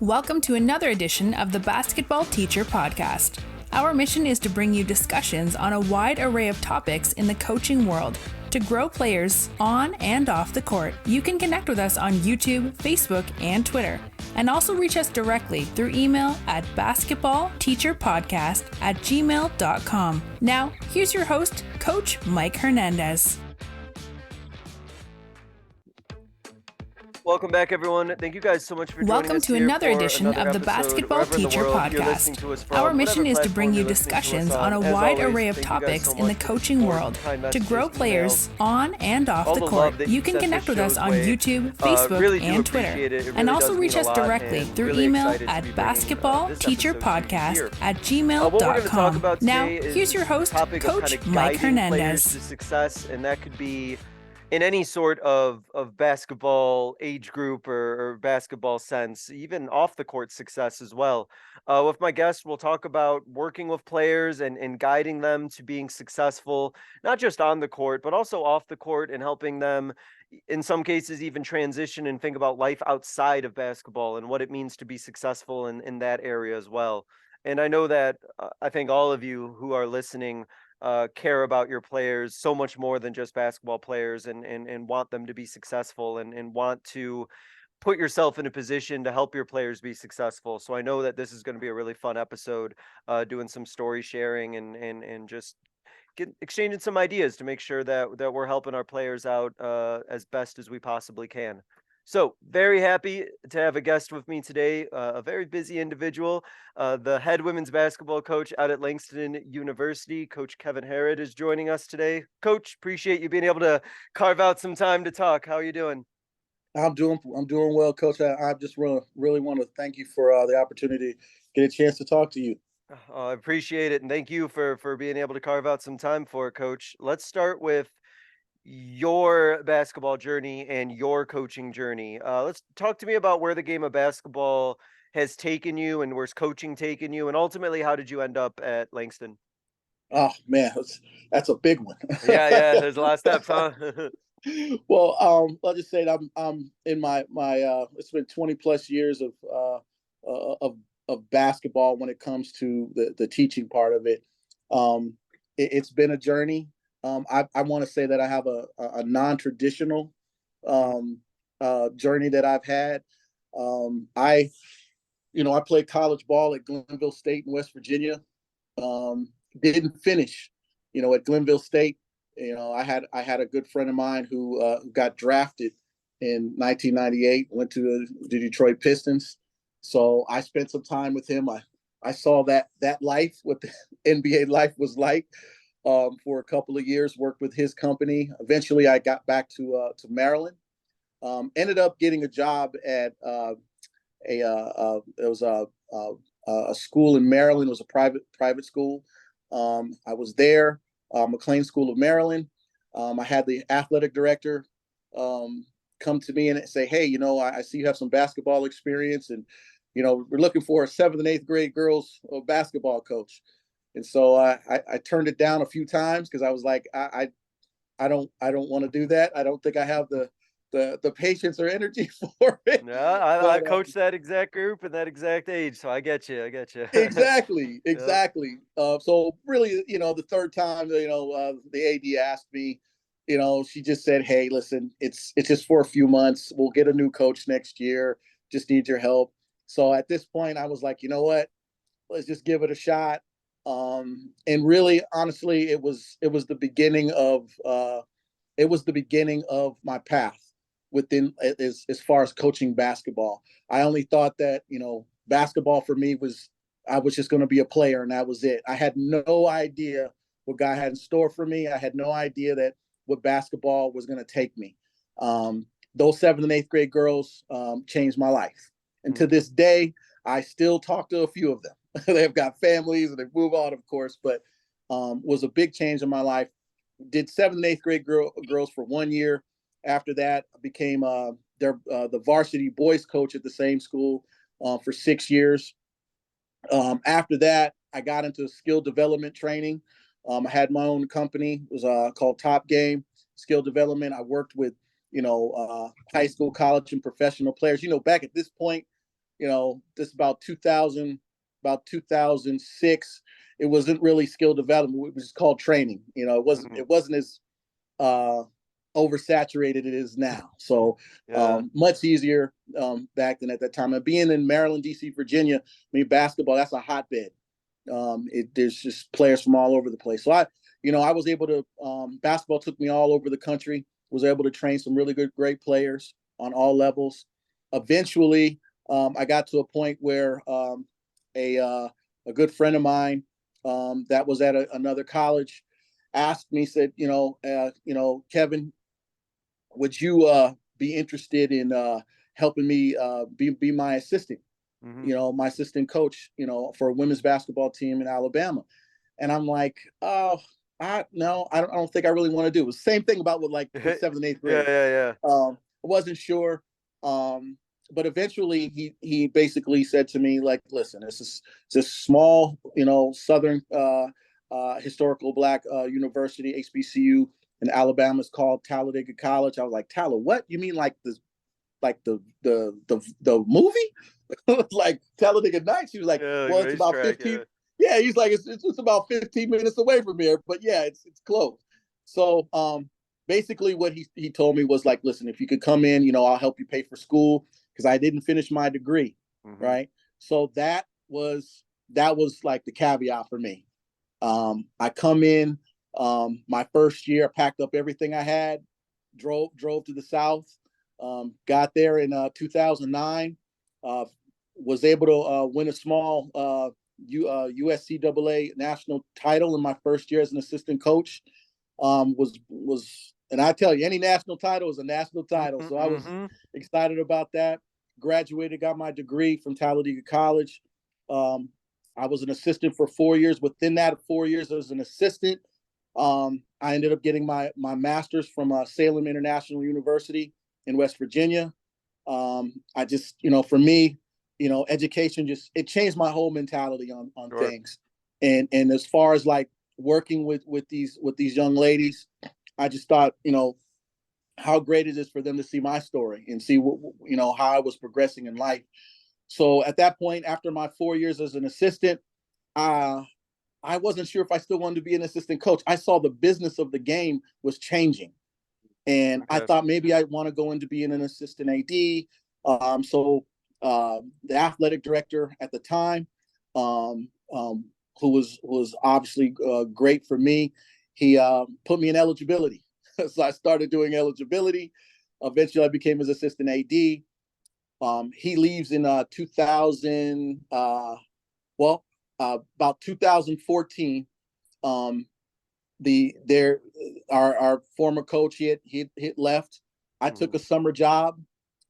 Welcome to another edition of the Basketball Teacher Podcast. Our mission is to bring you discussions on a wide array of topics in the coaching world to grow players on and off the court. You can connect with us on YouTube, Facebook, and Twitter, and also reach us directly through email at basketballteacherpodcast@gmail.com. Now, here's your host, Coach Mike Hernandez. Welcome back, everyone. Thank you guys so much for joining us. Welcome to another edition of the Basketball Teacher Podcast. Our mission is to bring you discussions on a wide array of topics in the coaching world to grow players on and off the court. You can connect with us on YouTube, Facebook, and Twitter, and also reach us directly through email at basketballteacherpodcast@gmail.com. Now, here's your host, Coach Mike Hernandez. Success, and that could be in any sort of basketball age group or basketball sense, even off the court success as well. With my guest, we'll talk about working with players and guiding them to being successful, not just on the court, but also off the court, and helping them, in some cases, even transition and think about life outside of basketball and what it means to be successful in that area as well. And I know that I think all of you who are listening care about your players so much more than just basketball players, and want them to be successful, and want to put yourself in a position to help your players be successful. So I know that this is going to be a really fun episode, doing some story sharing and just exchanging some ideas to make sure that we're helping our players out as best as we possibly can. So very happy to have a guest with me today, a very busy individual, the head women's basketball coach out at Langston University. Coach Kevin Harrod is joining us today. Coach, appreciate you being able to carve out some time to talk. How are you doing? I'm doing well, Coach. I just really want to thank you for the opportunity to get a chance to talk to you. I appreciate it, and thank you for being able to carve out some time for it, Coach. Let's start with your basketball journey and your coaching journey. Let's talk to me about where the game of basketball has taken you, and where's coaching taken you, and ultimately how did you end up at Langston? Oh man, that's a big one. yeah, there's a lot of steps, huh? Well, I'll just say that I'm in my it's been 20 plus years of basketball when it comes to the teaching part of it. It's been a journey. I want to say that I have a non-traditional journey that I've had. I played college ball at Glenville State in West Virginia. Didn't finish, at Glenville State. I had a good friend of mine who got drafted in 1998, went to the Detroit Pistons. So I spent some time with him. I saw that life, what the NBA life was like. For a couple of years, worked with his company. Eventually, I got back to Maryland. Ended up getting a job at a school in Maryland. It was a private school. I was there, McLean School of Maryland. I had the athletic director come to me and say, "Hey, I see you have some basketball experience, and we're looking for a 7th and 8th grade girls basketball coach." And so I turned it down a few times because I was like, I don't want to do that. I don't think I have the patience or energy for it. No, I coached that exact group and that exact age, so I get you. Exactly. So really, the third time, the AD asked me, she just said, "Hey, listen, it's just for a few months. We'll get a new coach next year. Just need your help." So at this point, I was like, you know what? Let's just give it a shot. And really, honestly, it was the beginning of my path within as far as coaching basketball. I only thought that basketball for me I was just going to be a player, and that was it. I had no idea what God had in store for me. I had no idea that what basketball was going to take me. Those 7th and 8th grade girls changed my life, and to this day, I still talk to a few of them. They've got families and they've moved on, of course, but was a big change in my life. Did 7th and 8th grade girls for 1 year. After that, I became the varsity boys coach at the same school for 6 years. After that, I got into skill development training. I had my own company. It was called Top Game Skill Development. I worked with high school, college, and professional players. Back at this point, this about 2006. It wasn't really skill development. It was called training. It wasn't as oversaturated it is now. So much easier back then at that time. And being in Maryland, DC, Virginia, basketball, that's a hotbed. There's just players from all over the place. So I was able to, basketball took me all over the country, was able to train some really great players on all levels. Eventually, I got to a point where a good friend of mine that was at another college asked me, said, Kevin, would you be interested in helping me be my assistant? My assistant coach, for a women's basketball team in Alabama. And I'm like, oh, I don't think I really want to do it. It was the same thing about with like the 7th and 8th grade. I wasn't sure. But eventually he basically said to me, like, listen, it's this small, Southern historical Black university, HBCU in Alabama. Is called Talladega College. I was like, Talla, what? You mean like the movie? Like Talladega Nights? He was like, well, it's about 15. Yeah, he's like, it's about 15 minutes away from here, but yeah, it's close. So basically what he told me was like, listen, if you could come in, I'll help you pay for school, because I didn't finish my degree. Right. So that was like the caveat for me. I come in, my first year, packed up everything I had, drove to the South, got there in 2009, was able to win a small USCAA national title in my first year as an assistant coach. And I tell you, any national title is a national title. So I was excited about that. Graduated, got my degree from Talladega College. I was an assistant for 4 years. Within that 4 years as an assistant, I ended up getting my master's from Salem International University in West Virginia. I just, for me, education it changed my whole mentality on things. And as far as like working with these young ladies, I just thought, how great it is for them to see my story and see how I was progressing in life. So at that point, after my 4 years as an assistant, I wasn't sure if I still wanted to be an assistant coach. I saw the business of the game was changing. And I thought maybe I'd want to go into being an assistant AD. So the athletic director at the time, who was obviously great for me, he put me in eligibility. So I started doing eligibility. Eventually, I became his assistant AD. He leaves in 2000. About 2014. Our former coach he left. I took a summer job.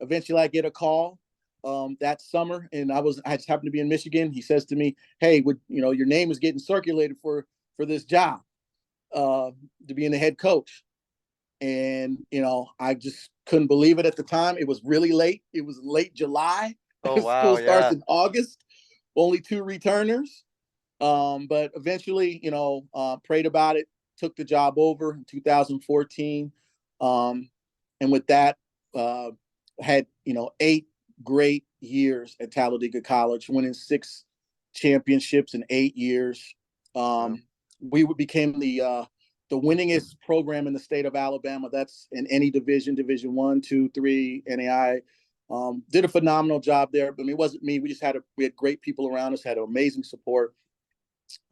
Eventually, I get a call that summer, and I just happened to be in Michigan. He says to me, "Hey, your name is getting circulated for this job to be in the head coach." And I just couldn't believe it at the time. It was really late. It was late July. Oh wow! School starts in August. Only 2 returners. But eventually, prayed about it, took the job over in 2014. And with that, had, 8 great years at Talladega College, winning 6 championships in 8 years. We became the winningest program in the state of Alabama. That's in any Division 1, 2, 3, NAI. Did a phenomenal job there. But it wasn't me. We had great people around us, had amazing support.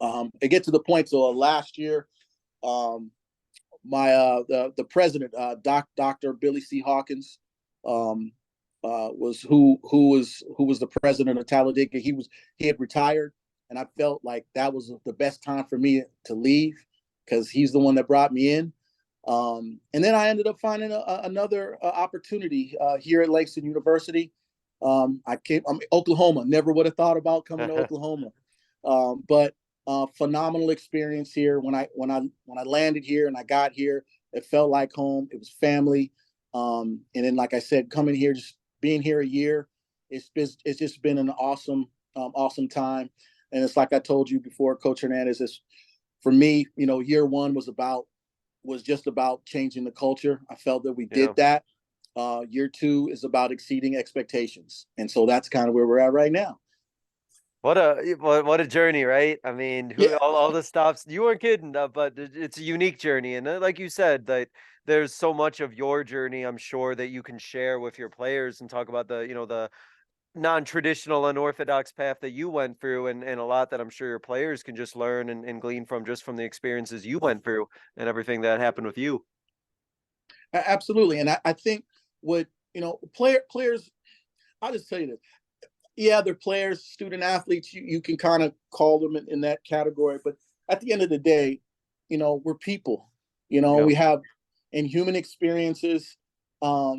It get to the point. So last year, the president, Dr. Billy C. Hawkins, was who was the president of Talladega. He had retired, and I felt like that was the best time for me to leave, because he's the one that brought me in. And then I ended up finding another opportunity here at Langston University. I'm Oklahoma. Never would have thought about coming to Oklahoma, but phenomenal experience here. When I landed here and I got here, it felt like home. It was family. And then, like I said, coming here, just being here a year, it's just been an awesome time. And it's like I told you before, Coach Hernandez, for me, year one was just about changing the culture. I felt that we did that. Year 2 is about exceeding expectations. And so that's kind of where we're at right now. What a journey, right? I mean, Yeah. all the stops, you weren't kidding, but it's a unique journey. And like you said, that there's so much of your journey, I'm sure, that you can share with your players and talk about the non-traditional, unorthodox path that you went through, and a lot that I'm sure your players can just learn and glean from just from the experiences you went through and everything that happened with you. Absolutely. And I think what, players, I'll just tell you this. Yeah, they're players, student athletes. You can kind of call them in that category. But at the end of the day, we're people. Yep. We have in human experiences. I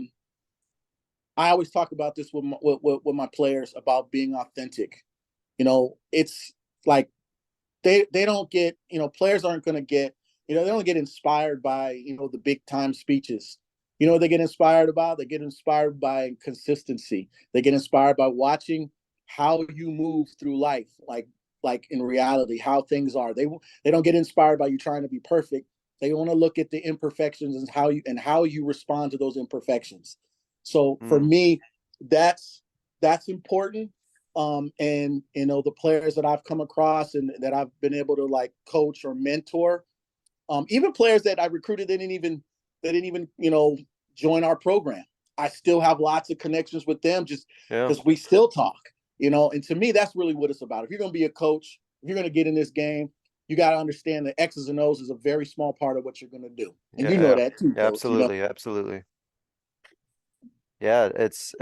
always talk about this with my players about being authentic. It's like they don't get, players aren't going to get, they don't get inspired by, the big time speeches. They get inspired about? They get inspired by consistency. They get inspired by watching how you move through life, like in reality, how things are. They don't get inspired by you trying to be perfect. They want to look at the imperfections and how you respond to those imperfections. So for me, that's important. And the players that I've come across and that I've been able to like coach or mentor, even players that I recruited that didn't even join our program. I still have lots of connections with them just because we still talk, and to me, that's really what it's about. If you're going to be a coach, if you're going to get in this game, you got to understand that X's and O's is a very small part of what you're going to do. And you know that too, Coach. Absolutely. Absolutely. Yeah. It's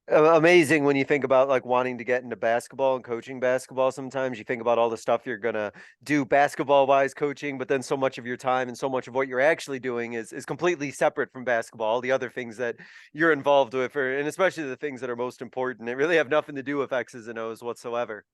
amazing when you think about like wanting to get into basketball and coaching basketball. Sometimes you think about all the stuff you're gonna do basketball wise coaching, but then so much of your time and so much of what you're actually doing is completely separate from basketball. The other things that you're involved with, and especially the things that are most important, they really have nothing to do with X's and O's whatsoever.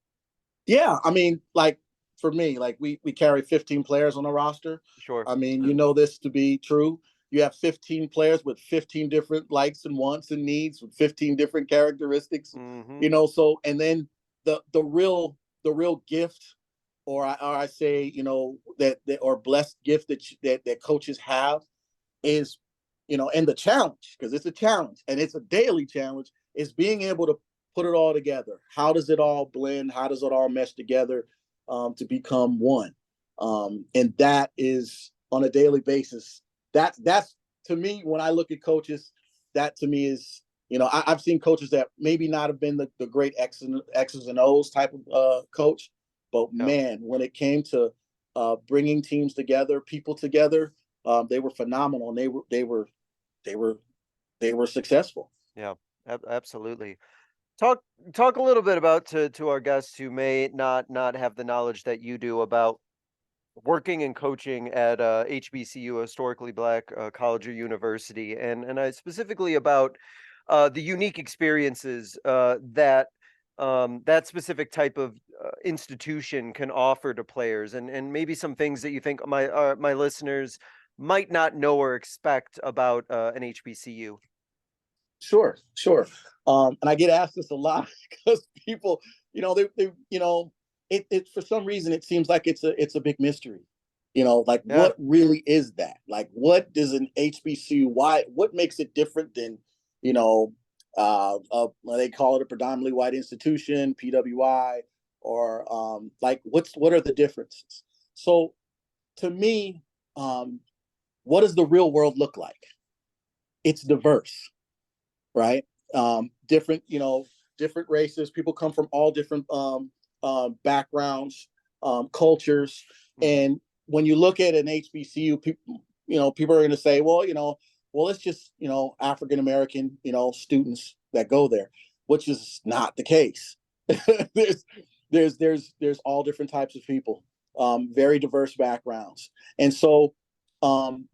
Yeah, I mean, like for me, like we carry 15 players on the roster. Sure. I mean, this to be true. You have 15 players with 15 different likes and wants and needs with 15 different characteristics. So and then the real gift, or I say, that or blessed gift that coaches have is, and the challenge, because it's a challenge and it's a daily challenge, is being able to put it all together. How does it all blend? How does it all mesh together to become one? And that is on a daily basis. That's to me, when I look at coaches, that to me is, I've seen coaches that maybe not have been the great X's and O's type of coach, but man, when it came to bringing teams together, people together, they were phenomenal, and they were successful. Yeah, absolutely. Talk a little bit about to our guests who may not have the knowledge that you do about working and coaching at HBCU, historically black college or university, and I specifically about the unique experiences that that specific type of institution can offer to players, and maybe some things that you think my listeners might not know or expect about an HBCU. Sure. And I get asked this a lot because people, it for some reason it seems like it's a big mystery. Like what really is that? Like what does an HBCU? What makes it different than, they call it a predominantly white institution, PWI, or like what are the differences? So to me, what does the real world look like? It's diverse, right? Different, different races. People come from all different backgrounds, cultures. And when you look at an HBCU, people are going to say, well, it's just, African American, students that go there, which is not the case. there's all different types of people, very diverse backgrounds, and so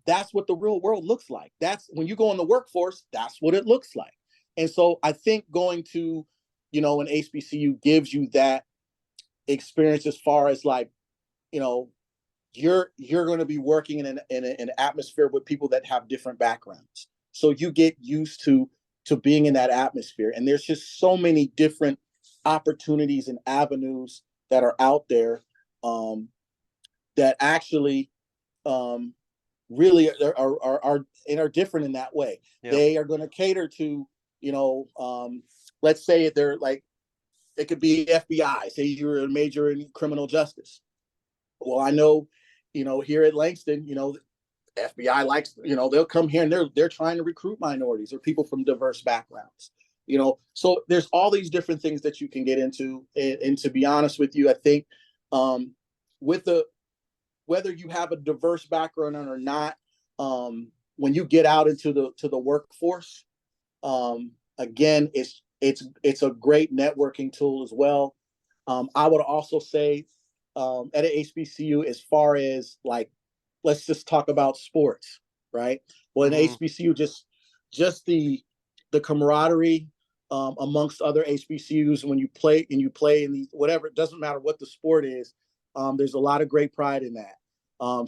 that's what the real world looks like. That's when you go in the workforce, that's what it looks like. And so I think going to, an HBCU gives you that experience as far as like, you're going to be working in an atmosphere with people that have different backgrounds. So you get used to being in that atmosphere. And there's just so many different opportunities and avenues that are out there that actually really are different in that way. Yep. They are going to cater to, let's say they're like, it could be FBI. Say you're a major in criminal justice. Well, I know, here at Langston, FBI likes, they'll come here and they're trying to recruit minorities or people from diverse backgrounds. So there's all these different things that you can get into. And to be honest with you, I think with whether you have a diverse background or not, when you get out into the workforce, again, it's a great networking tool as well. I would also say at an HBCU, as far as like, let's just talk about sports, right? Well, in HBCU, just the camaraderie amongst other HBCUs when you play in these, whatever, it doesn't matter what the sport is. There's a lot of great pride in that.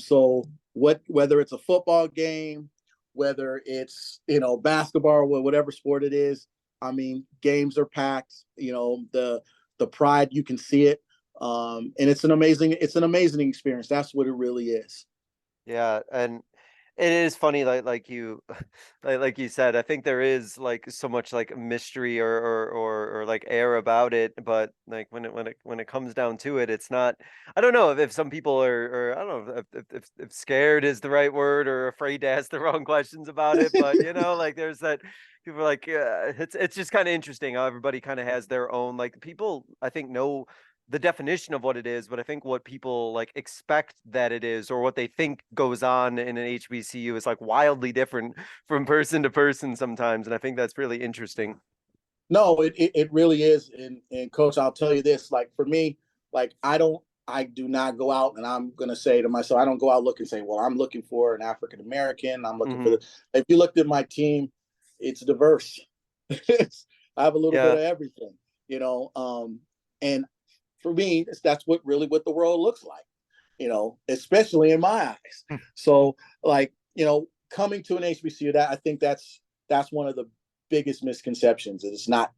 So whether it's a football game, whether it's basketball or whatever sport it is, I mean, games are packed. The pride, you can see it, and it's an amazing experience. That's what it really is. Yeah, and it is funny, like you like you said, I think there is like so much like mystery or like air about it, but like when it comes down to it, it's not. I don't know if some people are, or I don't know if scared is the right word, or afraid to ask the wrong questions about it, but like there's that people are like, it's just kind of interesting how everybody kind of has their own, like, people I think know the definition of what it is, but I think what people like expect that it is, or what they think goes on in an HBCU, is like wildly different from person to person sometimes. And I think that's really interesting. No, it really is. And coach, I'll tell you this, like for me, like I do not go out and I'm going to say to myself, I don't go out looking and say, well, I'm looking for an African American. I'm looking for if you looked at my team, it's diverse. I have a little bit Yeah. of everything, and for me, that's what the world looks like, especially in my eyes. So like, coming to an HBCU, that I think that's one of the biggest misconceptions. It's not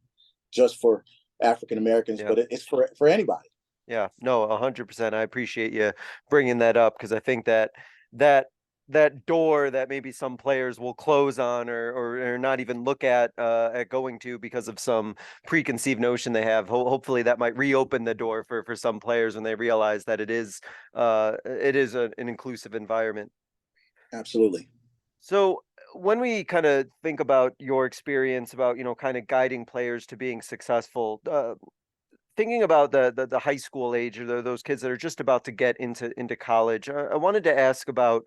just for African Americans, Yeah. but it's for anybody. Yeah, no, 100%. I appreciate you bringing that up, because I think that that door that maybe some players will close on, or not even look at going to, because of some preconceived notion they have. Hopefully that might reopen the door for some players when they realize that it is an inclusive environment. Absolutely. So when we kind of think about your experience about, kind of guiding players to being successful, thinking about the high school age, or those kids that are just about to get into college, I wanted to ask about,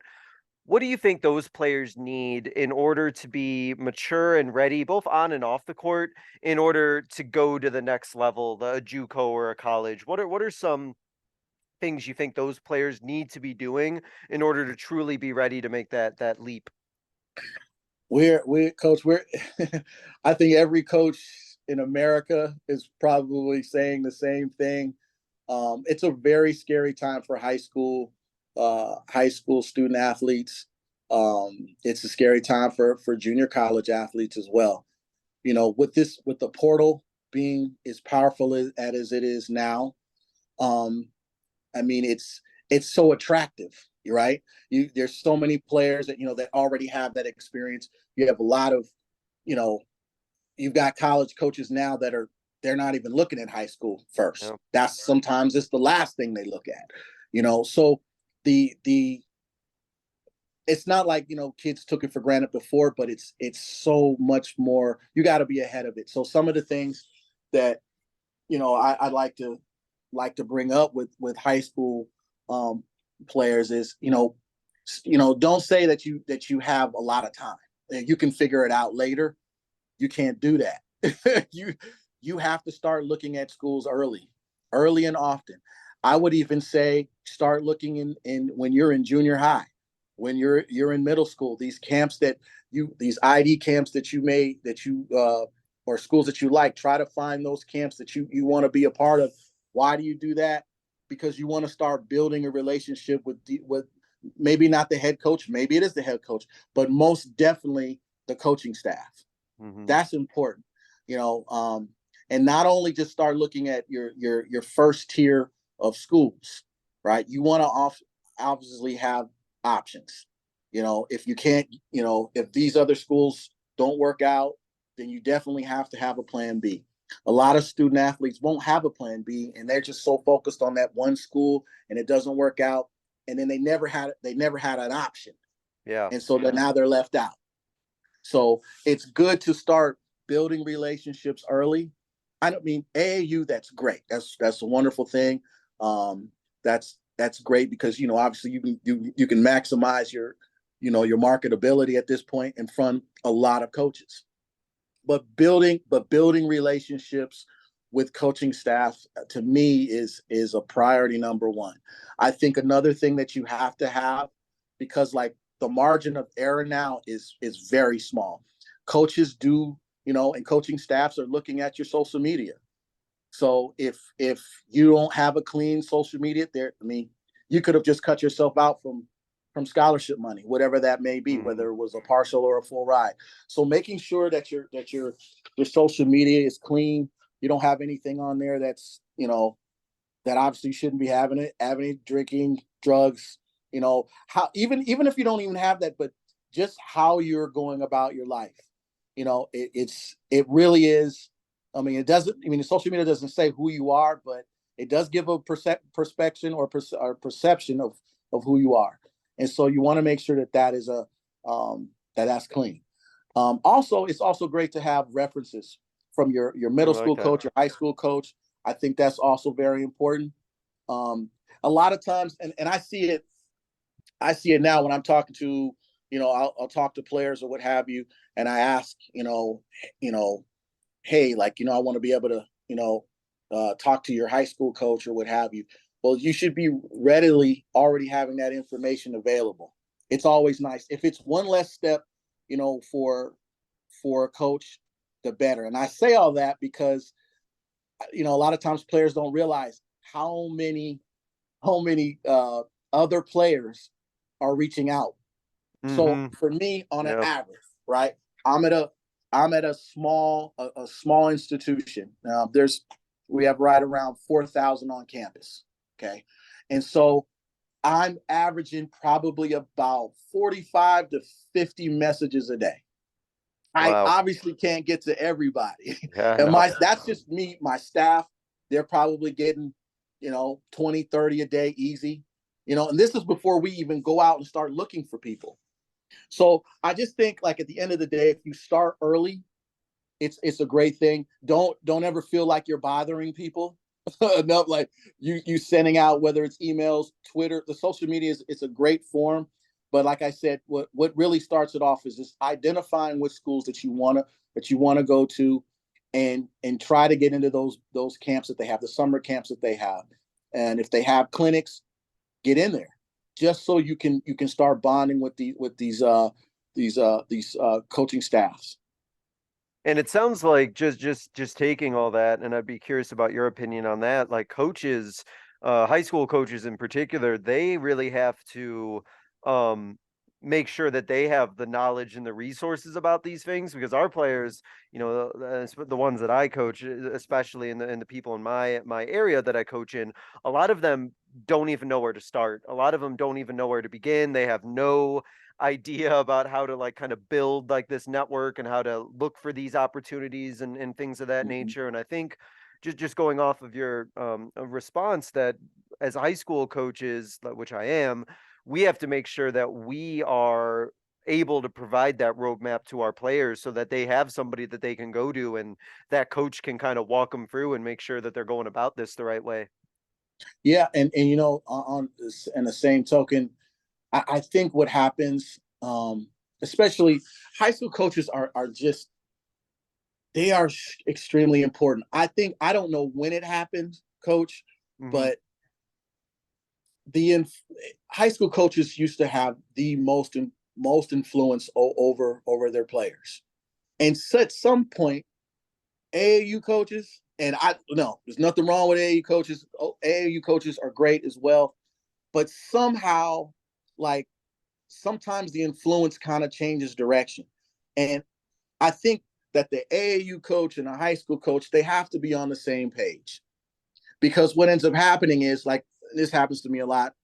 what do you think those players need in order to be mature and ready, both on and off the court, in order to go to the next level, a JUCO or a college? What are some things you think those players need to be doing in order to truly be ready to make that leap? We're coach. I think every coach in America is probably saying the same thing. It's a very scary time for high school student athletes. It's a scary time for junior college athletes as well. With the portal being as powerful as it is now, I mean, it's so attractive, right? There's so many players that already have that experience. You have a lot of, you know, you've got college coaches now they're not even looking at high school first. Yeah. That's sometimes it's the last thing they look at. So the it's not like kids took it for granted before, but it's so much more. You got to be ahead of it. So some of the things that I like to bring up with high school players is don't say that you have a lot of time. You can figure it out later. You can't do that. You have to start looking at schools early and often. I would even say start looking in when you're in junior high, when you're in middle school. These camps these ID camps that you or schools that you like, try to find those camps that you want to be a part of. Why do you do that? Because you want to start building a relationship with maybe not the head coach, maybe it is the head coach, but most definitely the coaching staff. That's important, and not only just start looking at your first tier of schools, right? You want to obviously have options. If you can't, if these other schools don't work out, then you definitely have to have a plan B. A lot of student athletes won't have a plan B, and they're just so focused on that one school, and it doesn't work out, and then they never had an option, Yeah. and so now they're left out. So it's good to start building relationships early. I don't mean AAU. That's great. That's a wonderful thing. That's great because obviously you can maximize your marketability at this point in front of a lot of coaches. But building relationships with coaching staff to me is a priority number one. I think another thing that you have to have, because like the margin of error now is very small. Coaches do, and coaching staffs are looking at your social media. So if you don't have a clean social media there, you could have just cut yourself out from scholarship money, whatever that may be, whether it was a partial or a full ride. So making sure that your social media is clean, you don't have anything on there that's that obviously shouldn't be having it, drinking, drugs, how even if you don't even have that, but just how you're going about your life. It really is. The social media doesn't say who you are, but it does give a perception or perception of who you are. And so you want to make sure that is that's clean. Also, it's also great to have references from your middle school coach, your high school coach. I think that's also very important. A lot of times, and I see it now when I'm talking to, I'll talk to players or what have you, and I ask, hey, I want to be able to, talk to your high school coach or what have you. Well, you should be readily already having that information available. It's always nice. If it's one less step, for a coach, the better. And I say all that because, a lot of times players don't realize how many other players are reaching out. Mm-hmm. So for me, on an average, right, I'm at a small institution. We have right around 4,000 on campus. Okay. And so I'm averaging probably about 45 to 50 messages a day. Wow. I obviously can't get to everybody. Yeah, and that's just me, my staff, they're probably getting, 20, 30 a day easy, and this is before we even go out and start looking for people. So I just think like at the end of the day, if you start early, it's a great thing. Don't ever feel like you're bothering people. Enough like you sending out, whether it's emails, Twitter, the social media it's a great form. But like I said, what really starts it off is just identifying which schools that you wanna go to, and try to get into those camps that they have, the summer camps that they have, and if they have clinics, get in there, just so you can start bonding with these coaching staffs. And it sounds like just taking all that, and I'd be curious about your opinion on that. Like coaches, high school coaches in particular, they really have to make sure that they have the knowledge and the resources about these things, because our players, the ones that I coach, especially in the people in my area that I coach in, a lot of them don't even know where to start. A lot of them don't even know where to begin. They have no idea about how to like kind of build like this network and how to look for these opportunities and things of that nature. And I think just going off of your response, that as high school coaches, which I am, we have to make sure that we are able to provide that roadmap to our players so that they have somebody that they can go to, and that coach can kind of walk them through and make sure that they're going about this the right way. Yeah. And on the same token, I think what happens, especially high school coaches are just, they are extremely important. I don't know when it happens, Coach, but high school coaches used to have the most influence over their players. And so at some point, AAU coaches, and there's nothing wrong with AAU coaches. AAU coaches are great as well, but somehow, like, sometimes the influence kind of changes direction. And I think that the AAU coach and the high school coach, they have to be on the same page, because what ends up happening is, like, this happens to me a lot,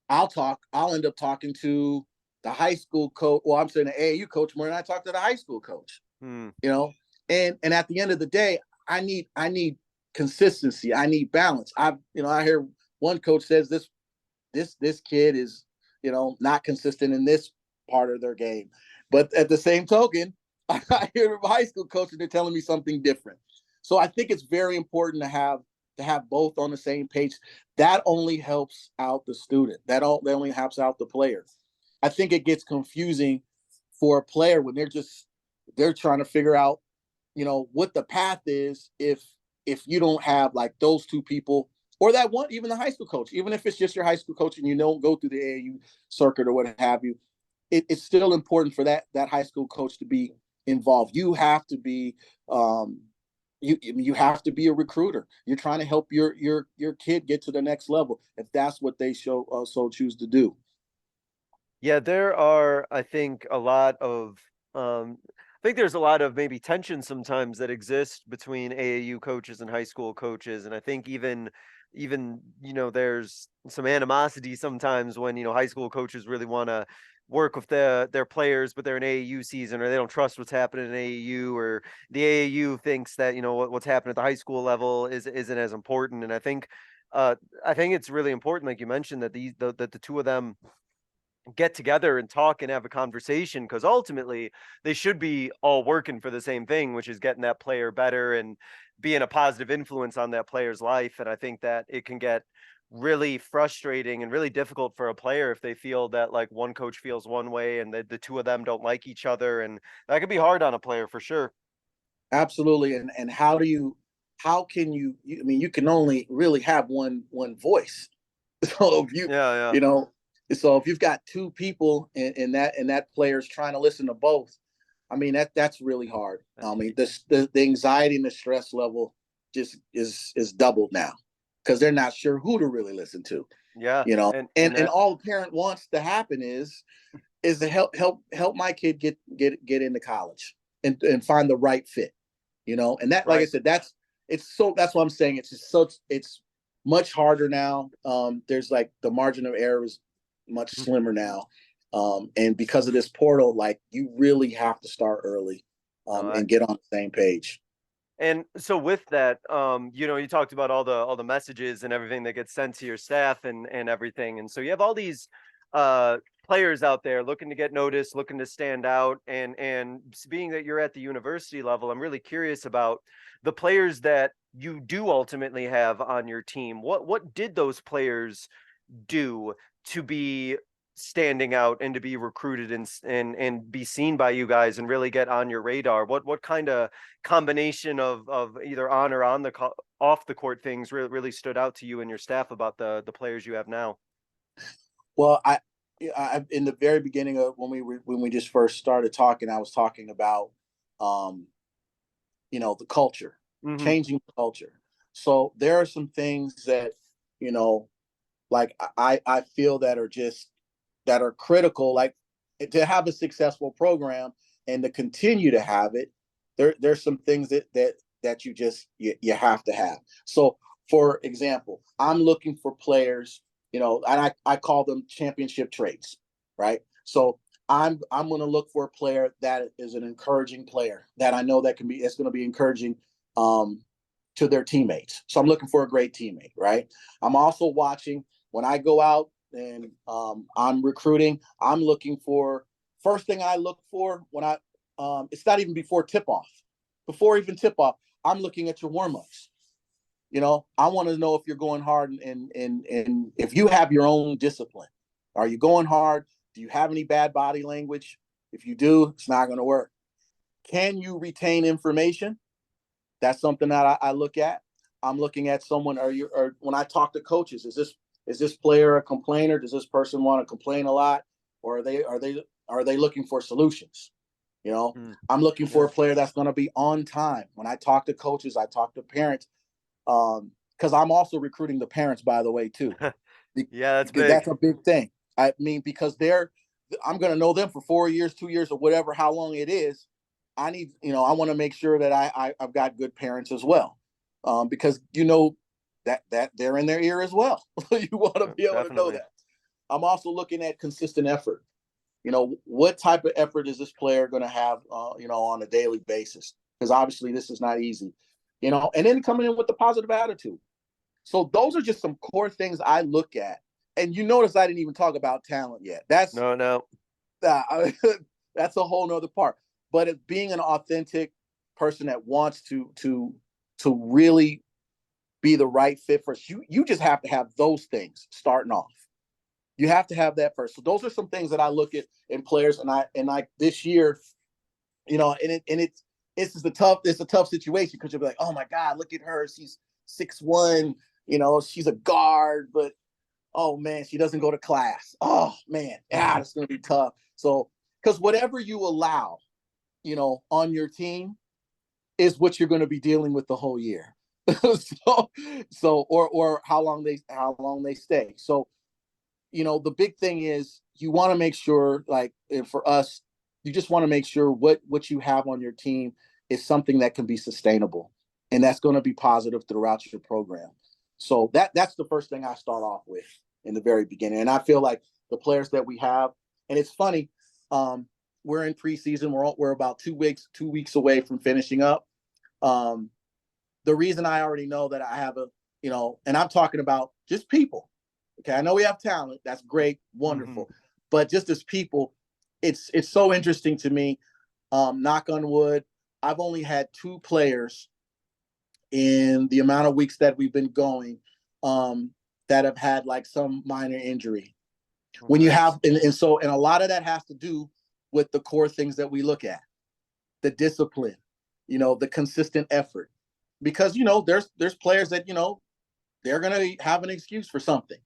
I'll end up talking to the high school coach, well, I'm saying the AAU coach more than I talk to the high school coach. Hmm. You know, and at the end of the day, I need consistency. I need balance. I hear one coach says this kid is, not consistent in this part of their game, but at the same token, I hear high school coaches, they're telling me something different. So I think it's very important to have both on the same page. That only helps out the student. That only helps out the player. I think it gets confusing for a player when they're trying to figure out, what the path is if you don't have like those two people, or that one, even the high school coach, even if it's just your high school coach and you don't go through the AAU circuit or what have you, it's still important for that high school coach to be involved. You have to be you have to be a recruiter. You're trying to help your kid get to the next level if that's what they so choose to do. Yeah, there are, I think, a lot of I think there's a lot of maybe tension sometimes that exist between AAU coaches and high school coaches. And I think even, there's some animosity sometimes when, high school coaches really want to work with their players, but they're in AAU season, or they don't trust what's happening in AAU, or the AAU thinks that, what's happening at the high school level isn't as important. And I think it's really important, like you mentioned, that that the two of them get together and talk and have a conversation, because ultimately they should be all working for the same thing, which is getting that player better and being a positive influence on that player's life. And I think that it can get really frustrating and really difficult for a player if they feel that like one coach feels one way and the two of them don't like each other, and that could be hard on a player for sure. Absolutely. And how can I mean, you can only really have one voice. So if Yeah, yeah. you know, so if you've got two people in that player's trying to listen to both, I mean, that's really hard. I mean, the anxiety and the stress level just is doubled now because they're not sure who to really listen to. Yeah. And all the parent wants to happen is to help my kid get into college and find the right fit. And that, like I Right. said, that's what I'm saying. It's much harder now. There's like the margin of error is much slimmer now. And because of this portal, like you really have to start early No, and get on the same page. And so with that, you talked about all the messages and everything that gets sent to your staff and everything. And so you have all these uh players out there looking to get noticed, looking to stand out. And being that you're at the university level, I'm really curious about the players that you do ultimately have on your team. What did those players do to be standing out and to be recruited and be seen by you guys and really get on your radar? What kind of combination of either on or off the court things really stood out to you and your staff about the players you have now? Well, I in the very beginning of when we just first started talking, I was talking about um, the culture, Hmm. changing the culture. So there are some things that you know like I feel that are critical, like to have a successful program and to continue to have it. There's some things that you have to have. So for example, I'm looking for players, and I call them championship traits, right? So I'm going to look for a player that is an encouraging player that I know it's going to be encouraging um, to their teammates. So I'm looking for a great teammate, right? I'm also watching when I go out and I'm recruiting. I'm looking for first thing I look for when it's not even before tip off. Before even tip off, I'm looking at your warm ups. I want to know if you're going hard and if you have your own discipline. Are you going hard? Do you have any bad body language? If you do, it's not going to work. Can you retain information? That's something that I look at. I'm looking at someone. Or when I talk to coaches, is this player a complainer? Does this person want to complain a lot, or are they looking for solutions? Mm. I'm looking for Yeah. a player that's going to be on time. When I talk to coaches, I talk to parents, because I'm also recruiting the parents, by the way, too, Yeah, that's because big. that's a big thing. I mean, because I'm going to know them for 4 years, 2 years, or whatever, how long it is. I want to make sure that I've got good parents as well, because that they're in their ear as well. You want to Yeah, be able to know definitely. that. I'm also looking at consistent effort. what type of effort is this player going to have, on a daily basis? Because obviously this is not easy, and then coming in with a positive attitude. So those are just some core things I look at. And you notice I didn't even talk about talent yet. That's No. that's a whole nother part. But it's being an authentic person that wants to really be the right fit for us. You just have to have those things starting off. You have to have that first. So those are some things that I look at in players, and I this year, it's a tough situation because you'll be like, oh my God, look at her. She's 6'1", she's a guard, but oh man, she doesn't go to class. Oh man, it's gonna be tough. So because whatever you allow, on your team is what you're gonna be dealing with the whole year. or how long they stay. So, the big thing is you want to make sure, like, and for us, you just want to make sure what you have on your team is something that can be sustainable, and that's going to be positive throughout your program. So that's the first thing I start off with in the very beginning. And I feel like the players that we have, and it's funny, we're in preseason. We're about 2 weeks away from finishing up. The reason I already know that I have and I'm talking about just people. Okay, I know we have talent. That's great, wonderful. Mm-hmm. But just as people, it's so interesting to me. Knock on wood, I've only had 2 players in the amount of weeks that we've been going that have had like some minor injury. Oh, when you have, and a lot of that has to do with the core things that we look at, the discipline, the consistent effort. Because, there's players that, they're going to have an excuse for something,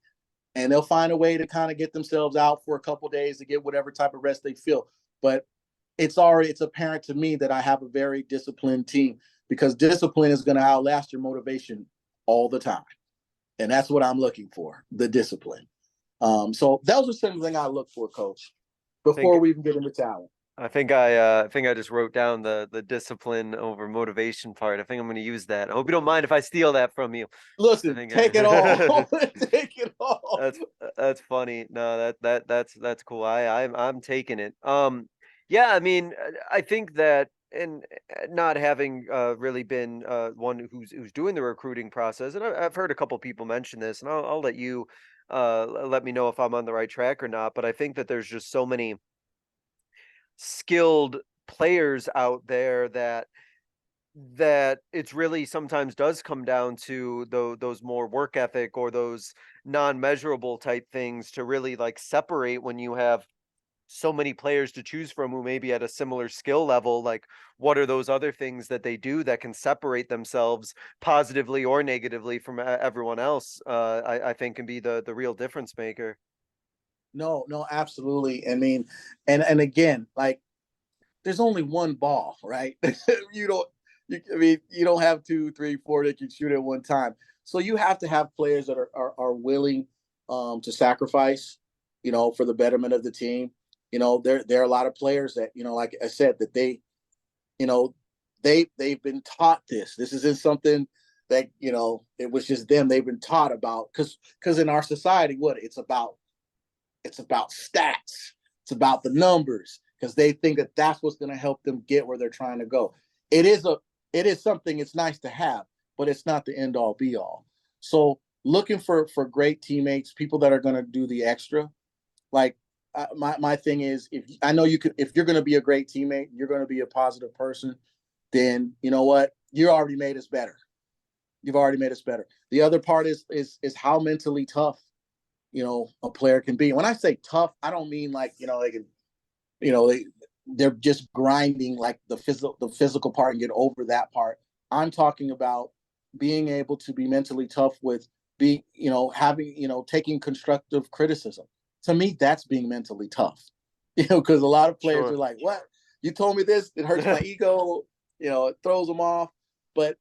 and they'll find a way to kind of get themselves out for a couple of days to get whatever type of rest they feel. But it's apparent to me that I have a very disciplined team, because discipline is going to outlast your motivation all the time. And that's what I'm looking for, the discipline. So those are some things I look for, Coach, before we even get into talent. I think I just wrote down the discipline over motivation part. I think I'm going to use that. I hope you don't mind if I steal that from you. Listen, take it all. Take it all. That's funny. No, that's cool. I'm taking it. Yeah, I mean, I think that, and not having really been one who's doing the recruiting process, and I've heard a couple people mention this, and I'll let you let me know if I'm on the right track or not. But I think that there's just so many skilled players out there that it's really sometimes does come down to those more work ethic or those non-measurable type things to really like separate when you have so many players to choose from who may be at a similar skill level. Like, what are those other things that they do that can separate themselves positively or negatively from everyone else? I think can be the real difference maker. No, absolutely. I mean, and again, like, there's only one ball, right? You don't have 2, 3, 4 that can shoot at one time. So you have to have players that are willing to sacrifice, for the betterment of the team. There are a lot of players that, like I said, that they've been taught this. This isn't something that, it was just them. They've been taught about, because in our society, it's about stats. It's about the numbers, because they think that that's what's going to help them get where they're trying to go. It is something it's nice to have, but it's not the end all be all. So looking for great teammates, people that are going to do the extra. Like, my thing is, if you're going to be a great teammate, you're going to be a positive person, then you know what? You already made us better. You've already made us better. The other part is how mentally tough, a player can be. When I say tough, I don't mean like, they can, they're just grinding like the physical part and get over that part. I'm talking about being able to be mentally tough with taking constructive criticism. To me, that's being mentally tough, because a lot of players are like, what? You told me this, it hurts my ego, it throws them off. But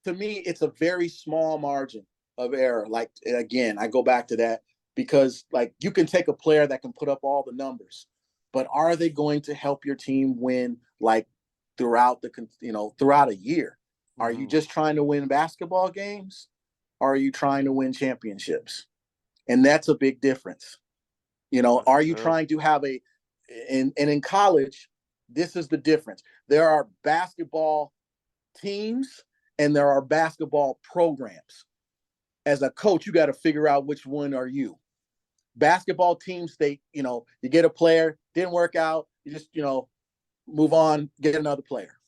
to me, it's a very small margin of error. Like, again, I go back to that, because like, you can take a player that can put up all the numbers, but are they going to help your team win, like, throughout a year? Are you just trying to win basketball games? Or are you trying to win championships? And that's a big difference. Are you trying to have and in college, this is the difference. There are basketball teams and there are basketball programs. As a coach, you got to figure out which one are you. Basketball teams, you get a player, didn't work out, you just, move on, get another player.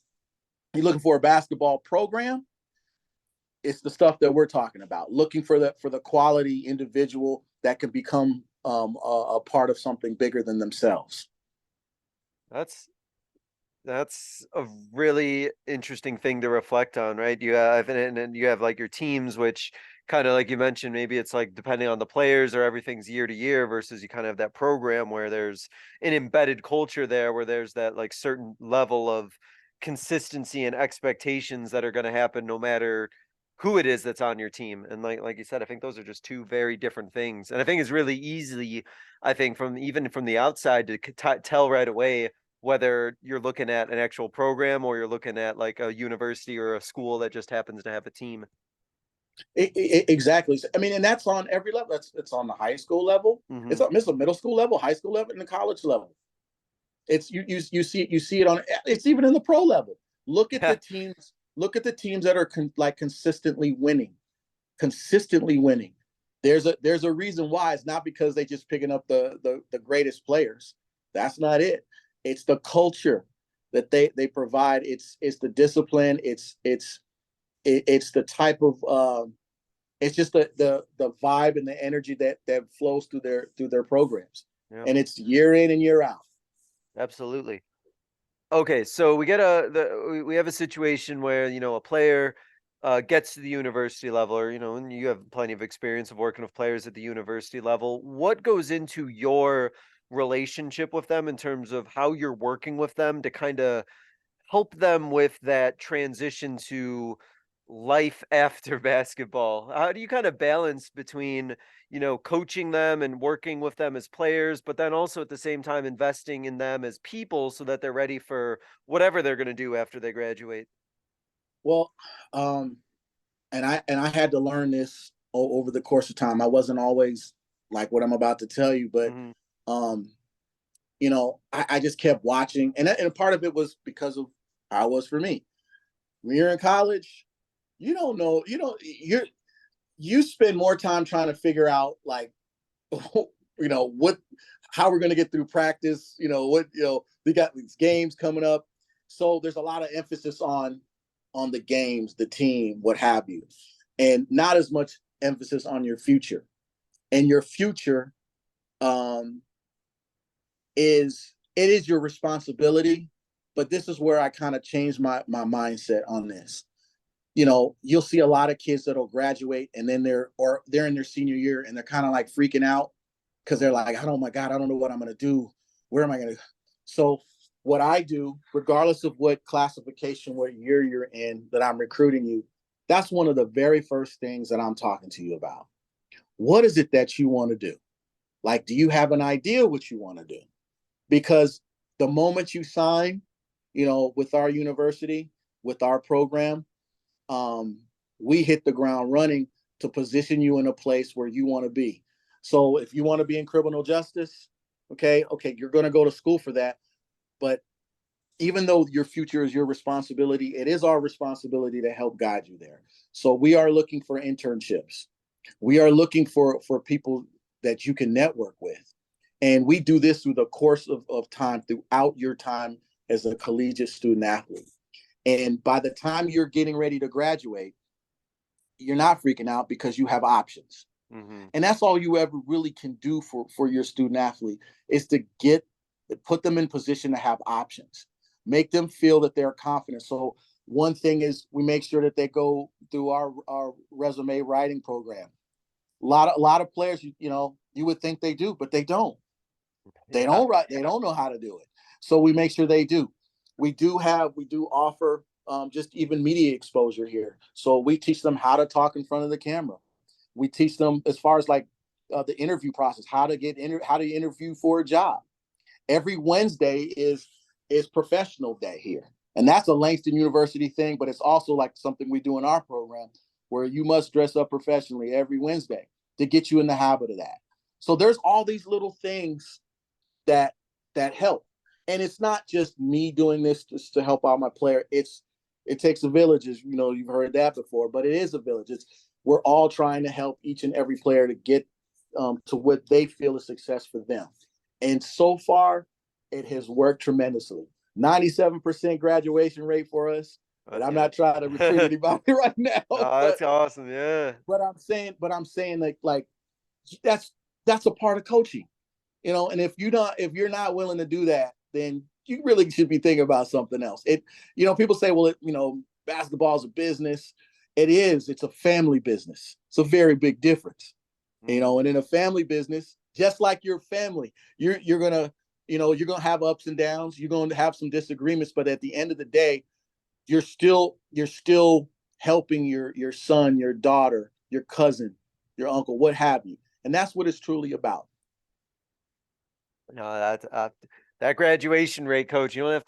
You're looking for a basketball program, it's the stuff that we're talking about. Looking for the quality individual that can become a part of something bigger than themselves. That's a really interesting thing to reflect on, right? You have and you have like your teams, which kind of like you mentioned, maybe it's like depending on the players or everything's year to year versus you kind of have that program where there's an embedded culture there where there's that like certain level of consistency and expectations that are going to happen no matter who it is that's on your team. And like you said, I think those are just two very different things. And I think it's really easy, I think even from the outside to tell right away whether you're looking at an actual program or you're looking at like a university or a school that just happens to have a team. Exactly. I mean, and that's on every level. It's on the high school level. Mm-hmm. It's a middle school level, high school level, and the college level. It's you see it on. It's even in the pro level. Look at the teams. Look at the teams that are consistently winning. Consistently winning. There's a reason why. It's not because they just picking up the greatest players. That's not it. It's the culture that they provide. It's the discipline. It's the type of it's just the vibe and the energy that flows through their programs. Yeah. And it's year in and year out. Absolutely. Okay, so we have a situation where a player gets to the university level, or and you have plenty of experience of working with players at the university level. What goes into your relationship with them in terms of how you're working with them to kind of help them with that transition to life after basketball? How do you kind of balance between, coaching them and working with them as players, but then also at the same time investing in them as people so that they're ready for whatever they're going to do after they graduate? Well, and I had to learn this over the course of time. I wasn't always like what I'm about to tell you, but I just kept watching, and part of it was because of how it was for me. When you're in college, you don't know, you spend more time trying to figure out like, how we're going to get through practice, we got these games coming up. So there's a lot of emphasis on the games, the team, what have you, and not as much emphasis on your future. And your future is your responsibility. But this is where I kind of changed my mindset on this. You'll see a lot of kids that'll graduate and then they're in their senior year and they're kind of like freaking out because they're like, oh my God, I don't know what I'm going to do. Where am I going to? So what I do, regardless of what classification, what year you're in, that I'm recruiting you, that's one of the very first things that I'm talking to you about. What is it that you want to do? Like, do you have an idea what you want to do? Because the moment you sign, with our university, with our program, we hit the ground running to position you in a place where you want to be. So if you want to be in criminal justice, okay, you're going to go to school for that. But even though your future is your responsibility, it is our responsibility to help guide you there. So we are looking for internships. We are looking for people that you can network with. And we do this through the course of time, throughout your time as a collegiate student athlete. And by the time you're getting ready to graduate, you're not freaking out because you have options. Mm-hmm. And that's all you ever really can do for your student athlete is to put them in position to have options, make them feel that they're confident. So one thing is we make sure that they go through our resume writing program. A lot of players, you would think they do, but they don't. They don't write. They don't know how to do it. So we make sure they do. We do offer just even media exposure here. So we teach them how to talk in front of the camera. We teach them as far as like the interview process, how to interview for a job. Every Wednesday is professional day here. And that's a Langston University thing, but it's also like something we do in our program where you must dress up professionally every Wednesday to get you in the habit of that. So there's all these little things that that help. And it's not just me doing this just to help out my player. It takes a village, as you know, you've heard that before, but it is a village. We're all trying to help each and every player to get to what they feel is success for them. And so far, it has worked tremendously. 97% graduation rate for us. And I'm not trying to recruit anybody right now. Oh, that's awesome. Yeah. But I'm saying like that's a part of coaching, you know. And if you're not willing to do that, then you really should be thinking about something else. People say, well, basketball is a business. It is. It's a family business. It's a very big difference, you know. And in a family business, just like your family, you're gonna have ups and downs. You're going to have some disagreements, but at the end of the day, you're still helping your son, your daughter, your cousin, your uncle, what have you. And that's what it's truly about. No, that graduation rate, coach. You don't have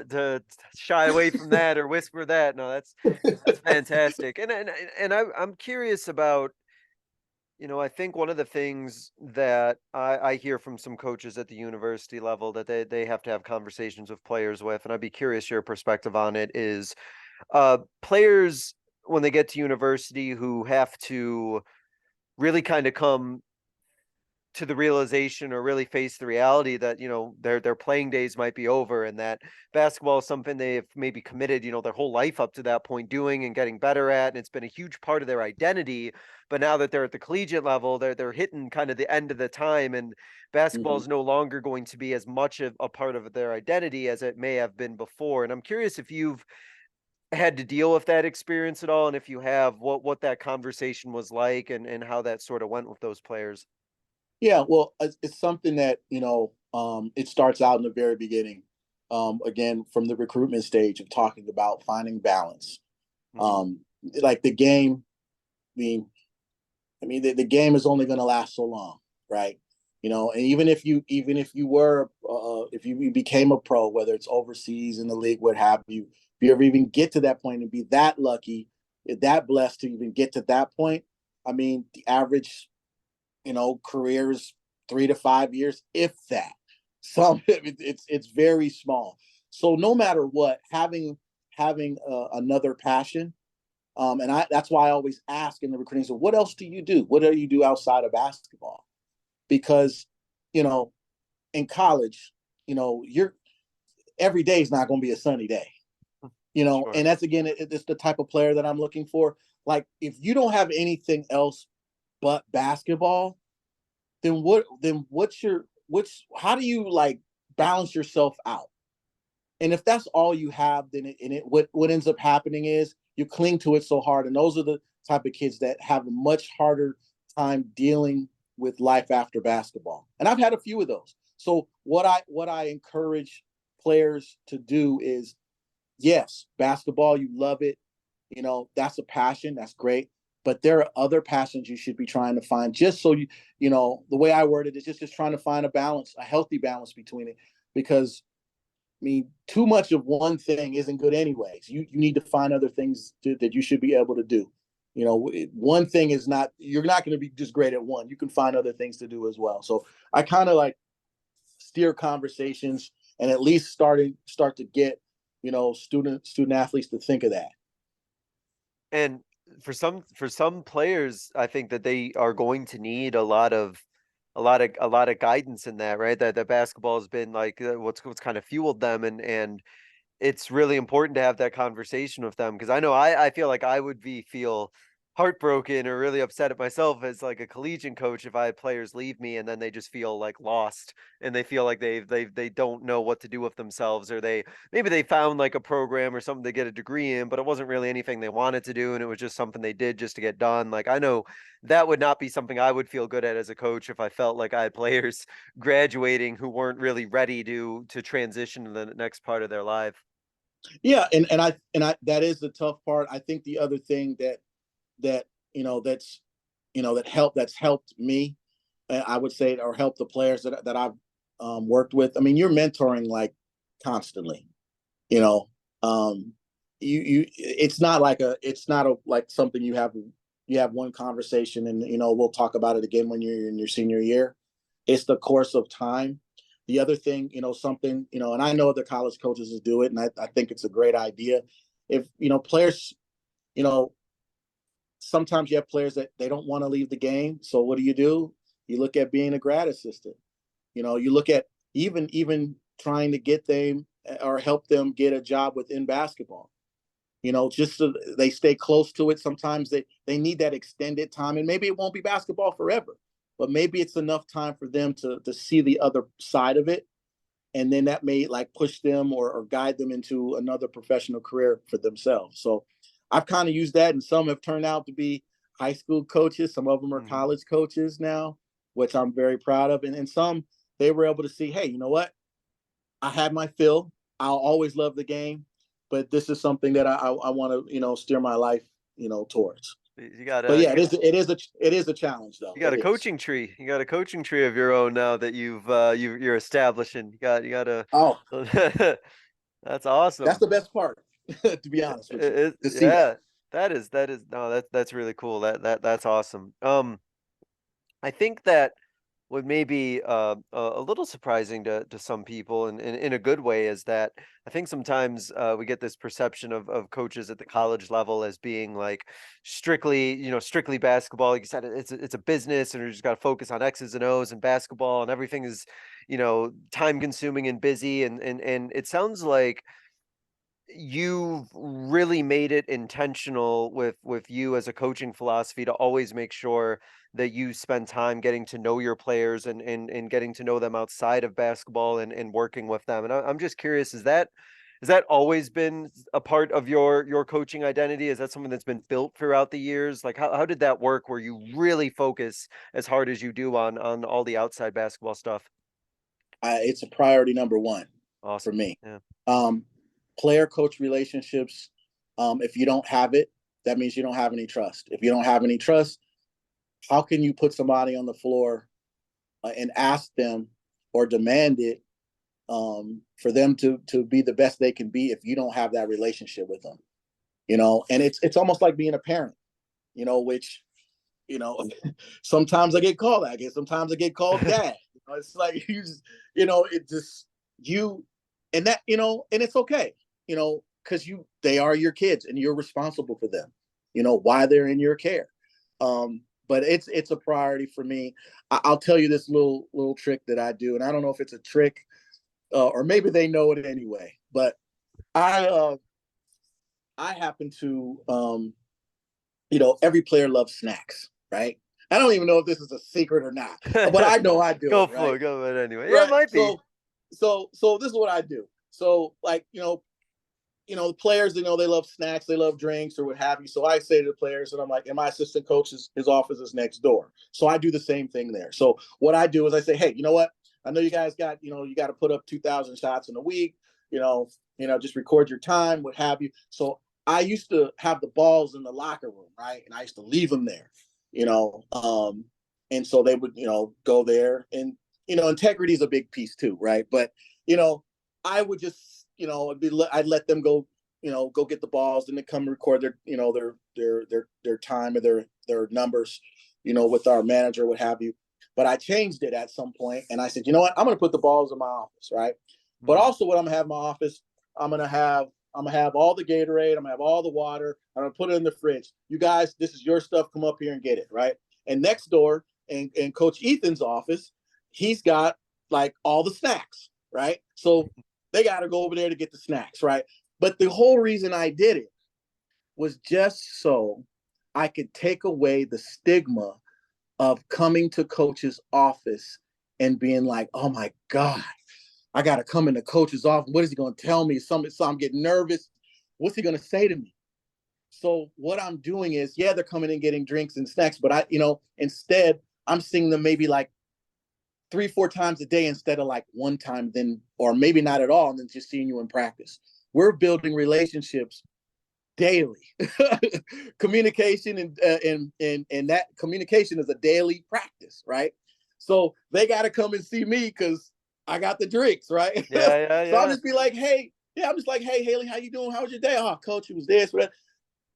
to shy away from that or whisper that. No, that's fantastic. And I'm curious about, I think one of the things that I hear from some coaches at the university level that they have to have conversations with players with, and I'd be curious your perspective on it, is players when they get to university who have to really kind of come to the realization or really face the reality that their playing days might be over, and that basketball is something they've maybe committed their whole life up to that point doing and getting better at, and it's been a huge part of their identity. But now that they're at the collegiate level, they're hitting kind of the end of the time, and basketball is no longer going to be as much of a part of their identity as it may have been before. And I'm curious if you've had to deal with that experience at all, and if you have, what that conversation was like, and how that sort of went with those players. Yeah, well, it's something that, it starts out in the very beginning, again, from the recruitment stage of talking about finding balance. Like the game, the game is only going to last so long, right? And even if you became a pro, whether it's overseas in the league, what have you, if you ever even get to that point and be that lucky, that blessed to even get to that point, the average careers 3 to 5 years, if that. It's very small. So no matter what, having another passion, and that's why I always ask in the recruiting, so what else do you do? What do you do outside of basketball? Because in college, you're every day is not going to be a sunny day. Sure. And that's, again, it's the type of player that I'm looking for. Like, if you don't have anything else but basketball, then how do you like balance yourself out? And if that's all you have, then what ends up happening is you cling to it so hard. And those are the type of kids that have a much harder time dealing with life after basketball. And I've had a few of those. So what I encourage players to do is, yes, basketball, you love it. That's a passion. That's great. But there are other passions you should be trying to find, just so the way I word it is just trying to find a healthy balance between it. Because, too much of one thing isn't good anyways. You need to find other things that you should be able to do. One thing is not, you're not going to be just great at one. You can find other things to do as well. So I kind of like steer conversations and at least start to get, student athletes to think of that. And for some players, I think that they are going to need a lot of guidance in that, right? That basketball has been like what's kind of fueled them, and it's really important to have that conversation with them, because I know I feel like I would feel heartbroken or really upset at myself as like a collegiate coach if I had players leave me and then they just feel like lost, and they feel like they don't know what to do with themselves, or maybe they found like a program or something to get a degree in, but it wasn't really anything they wanted to do, and it was just something they did just to get done. Like, I know that would not be something I would feel good at as a coach if I felt like I had players graduating who weren't really ready to transition to the next part of their life. Yeah, and I that is the tough part. I think the other thing that's helped me, I would say, or helped the players that I've worked with. You're mentoring like constantly. It's not like something you have one conversation and we'll talk about it again when you're in your senior year. It's the course of time. The other thing, something, and I know other college coaches will do it, and I think it's a great idea. If, players, you know, sometimes you have players that they don't want to leave the game. So what do? You look at being a grad assistant. You look at even trying to get them or help them get a job within basketball. Just so they stay close to it. Sometimes they need that extended time, and maybe it won't be basketball forever, but maybe it's enough time for them to see the other side of it. And then that may like push them or guide them into another professional career for themselves. So I've kind of used that, and some have turned out to be high school coaches. Some of them are college coaches now, which I'm very proud of. And some, they were able to see, hey, you know what? I had my fill. I'll always love the game, but this is something that I want to, steer my life, towards. You got But yeah, it is a challenge though. You got a coaching tree. You got a coaching tree of your own now that you're establishing. You got a. Oh, that's awesome. That's the best part, to be honest with you. To see that. That is no, that's really cool. That's awesome. I think that what may be a little surprising to some people, and in a good way, is that I think sometimes we get this perception of coaches at the college level as being like strictly basketball. Like you said, it's a business, and you just got to focus on X's and O's and basketball, and everything is time consuming and busy, and it sounds like you've really made it intentional with you as a coaching philosophy to always make sure that you spend time getting to know your players and getting to know them outside of basketball and working with them. And I'm just curious, has that always been a part of your coaching identity? Is that something that's been built throughout the years? Like how did that work where you really focus as hard as you do on all the outside basketball stuff? It's a priority number one. Awesome. For me. Yeah. Player coach relationships, if you don't have it, that means you don't have any trust. If you don't have any trust, how can you put somebody on the floor and ask them or demand it for them to be the best they can be if you don't have that relationship with them? And it's almost like being a parent, which sometimes I get called that. Sometimes I get called dad. It's like and that, and it's okay, because they are your kids and you're responsible for them, why they're in your care. But it's a priority for me. I'll tell you this little trick that I do, and I don't know if it's a trick or maybe they know it anyway. But I happen to, every player loves snacks, right? I don't even know if this is a secret or not, but I know I do. Go it, for right? it. Go for it anyway. Right. Yeah, it might be. So this is what I do. So like, the players, they love snacks, they love drinks or what have you. So I say to the players, and I'm like, and my assistant coach, his office is next door. So I do the same thing there. So what I do is I say, hey, you know what? I know you guys got, you got to put up 2,000 shots in a week, just record your time, what have you. So I used to have the balls in the locker room, right? And I used to leave them there, and so they would, go there, and, integrity is a big piece too, right? But, I would just, I'd let them go, go get the balls, and then come record their time or their numbers, with our manager, what have you. But I changed it at some point, and I said, you know what? I'm going to put the balls in my office, right? But also, what I'm going to have in my office, I'm going to have all the Gatorade, I'm going to have all the water, I'm going to put it in the fridge. You guys, this is your stuff. Come up here and get it, right? And next door, in Coach Ethan's office, he's got like all the snacks, right? So they got to go over there to get the snacks, right? But the whole reason I did it was just so I could take away the stigma of coming to Coach's office and being like, oh my God, I got to come in the coach's office. What is he going to tell me? So I'm getting nervous. What's he going to say to me? So what I'm doing is, yeah, they're coming in getting drinks and snacks, but instead I'm seeing them maybe like 3-4 times a day instead of like one time, then, or maybe not at all, and then just seeing you in practice. We're building relationships daily. Communication and that communication is a daily practice, right? So they got to come and see me because I got the drinks, right? Yeah. So I'll just be like, hey, Haley, how you doing? How was your day? Oh, coach, it was this. But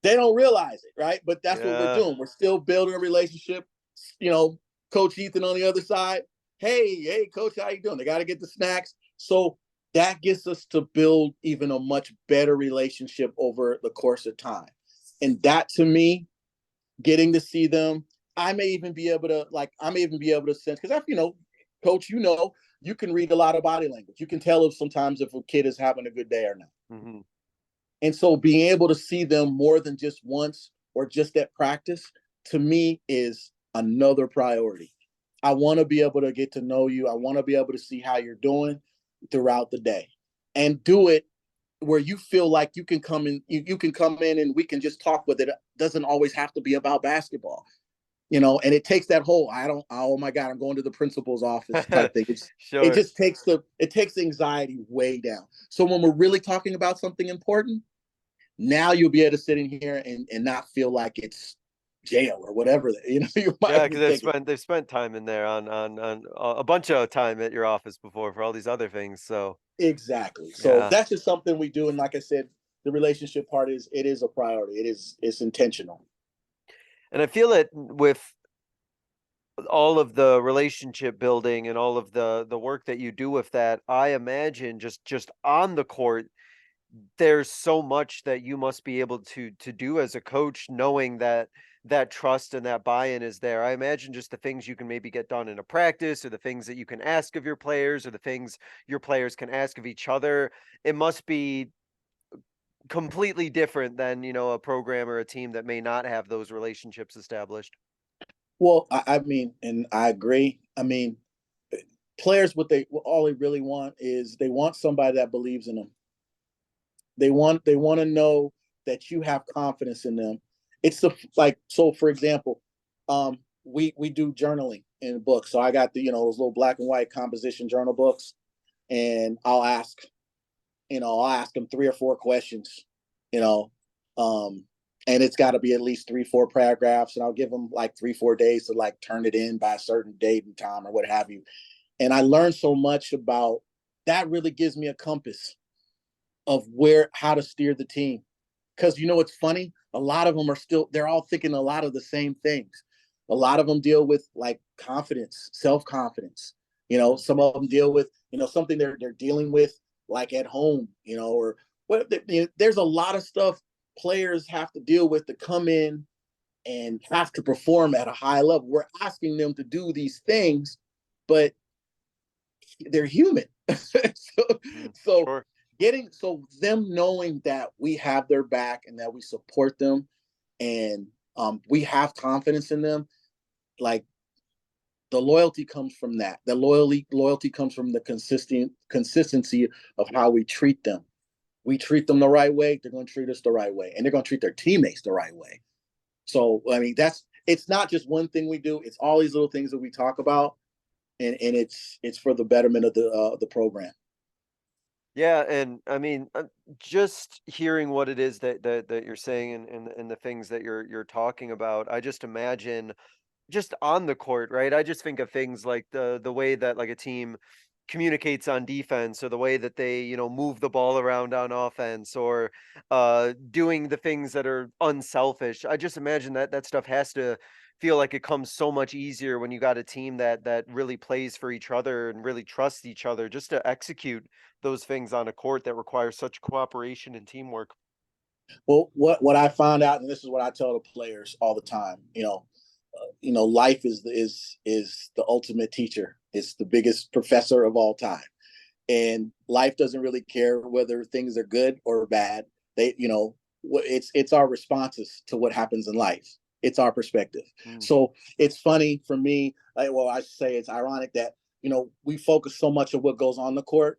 they don't realize it, right? But that's what we're doing. We're still building a relationship. Coach Ethan on the other side. hey, coach, how you doing? They got to get the snacks. So that gets us to build even a much better relationship over the course of time. And that, to me, getting to see them, I may even be able to sense, because coach, you can read a lot of body language. You can tell if sometimes if a kid is having a good day or not. Mm-hmm. And so being able to see them more than just once or just at practice, to me, is another priority. I want to be able to get to know you. I want to be able to see how you're doing throughout the day, and do it where you feel like you can come in, you can come in and we can just talk with it. It doesn't always have to be about basketball, and it takes that whole, oh my God, I'm going to the principal's office type thing. It Sure. just takes the anxiety way down. So when we're really talking about something important, now you'll be able to sit in here and not feel like it's jail or whatever, you might Yeah, be because thinking. they've spent time in there on a bunch of time at your office before for all these other things. So Exactly. So yeah. that's just something we do. And like I said, the relationship part is a priority. It's intentional. And I feel it with all of the relationship building and all of the work that you do with that. I imagine just on the court, there's so much that you must be able to do as a coach, knowing that that trust and that buy-in is there. I imagine just the things you can maybe get done in a practice, or the things that you can ask of your players, or the things your players can ask of each other. It must be completely different than, a program or a team that may not have those relationships established. Well, I mean, and I agree. I mean, players, all they really want is they want somebody that believes in them. They want to know that you have confidence in them. It's so for example, we do journaling in books. So I got those little black and white composition journal books, and I'll ask them 3 or 4 questions, you know, and it's got to be at least 3, 4 paragraphs, and I'll give them like 3, 4 days to like turn it in by a certain date and time or what have you. And I learned so much about that. Really gives me a compass of how to steer the team. Because it's funny, a lot of them they're all thinking a lot of the same things. A lot of them deal with like confidence, self-confidence. Some of them deal with, something they're dealing with like at home, or what. There's a lot of stuff players have to deal with to come in and have to perform at a high level. We're asking them to do these things, but they're human. so Sure. them knowing that we have their back and that we support them, and we have confidence in them, like, the loyalty comes from that. The loyalty comes from the consistency of how we treat them. We treat them the right way, they're going to treat us the right way, and they're going to treat their teammates the right way. So I mean, it's not just one thing we do, it's all these little things that we talk about, and it's for the betterment of the program. Yeah, and I mean, just hearing what it is that you're saying, and the things that you're talking about, I just imagine just on the court, right? I just think of things like the way that like a team communicates on defense, or the way that they, move the ball around on offense, or doing the things that are unselfish. I just imagine that that stuff has to feel like it comes so much easier when you got a team that really plays for each other and really trusts each other, just to execute those things on a court that require such cooperation and teamwork. Well, what I found out, and this is what I tell the players all the time, life is the ultimate teacher. It's the biggest professor of all time, and life doesn't really care whether things are good or bad. It's our responses to what happens in life. It's our perspective. Mm. So it's funny for me. I say it's ironic that we focus so much on what goes on the court.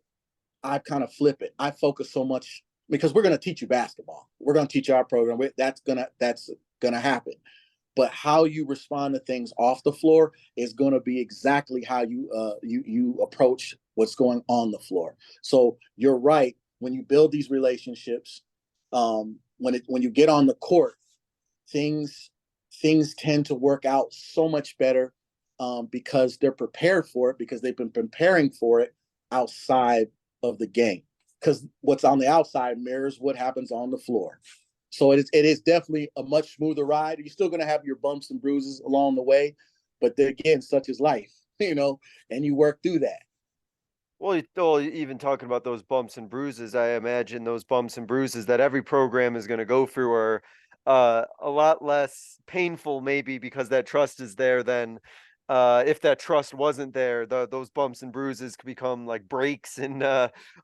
I kind of flip it. I focus so much because we're going to teach you basketball. We're going to teach our program. That's gonna happen. But how you respond to things off the floor is going to be exactly how you approach what's going on the floor. So you're right. When you build these relationships, when you get on the court, things tend to work out so much better, because they're prepared for it, because they've been preparing for it outside of the game. Because what's on the outside mirrors what happens on the floor. So it is definitely a much smoother ride. You're still going to have your bumps and bruises along the way, but again, such is life. and you work through that. Well, even talking about those bumps and bruises, I imagine those bumps and bruises that every program is going to go through are a lot less painful, maybe because that trust is there than if that trust wasn't there. Those bumps and bruises could become like breaks and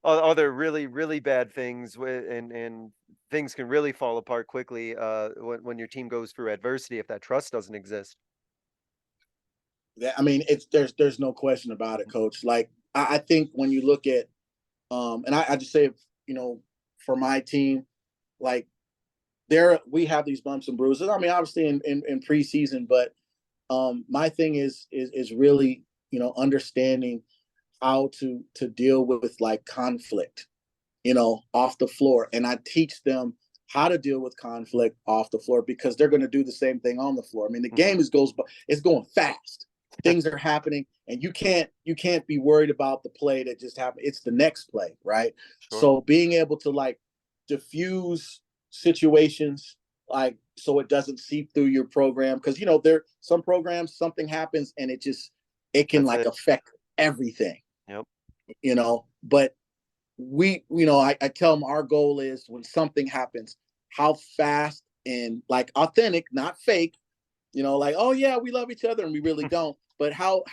other really, really bad things, and things can really fall apart quickly when your team goes through adversity if that trust doesn't exist. I mean, there's no question about it, Coach. Like I think when you look at and I just say, for my team, like we have these bumps and bruises. I mean, obviously in preseason, but my thing is really, understanding how to deal with like conflict, off the floor. And I teach them how to deal with conflict off the floor because they're going to do the same thing on the floor. I mean, the game it's going fast. Things are happening, and you can't be worried about the play that just happened. It's the next play, right? Sure. So being able to like diffuse situations, like so it doesn't seep through your program, because there some programs something happens and it can That's like it. affect everything. Yep. But I tell them our goal is when something happens, how fast and like authentic, not fake, like, oh yeah, we love each other and we really don't, but how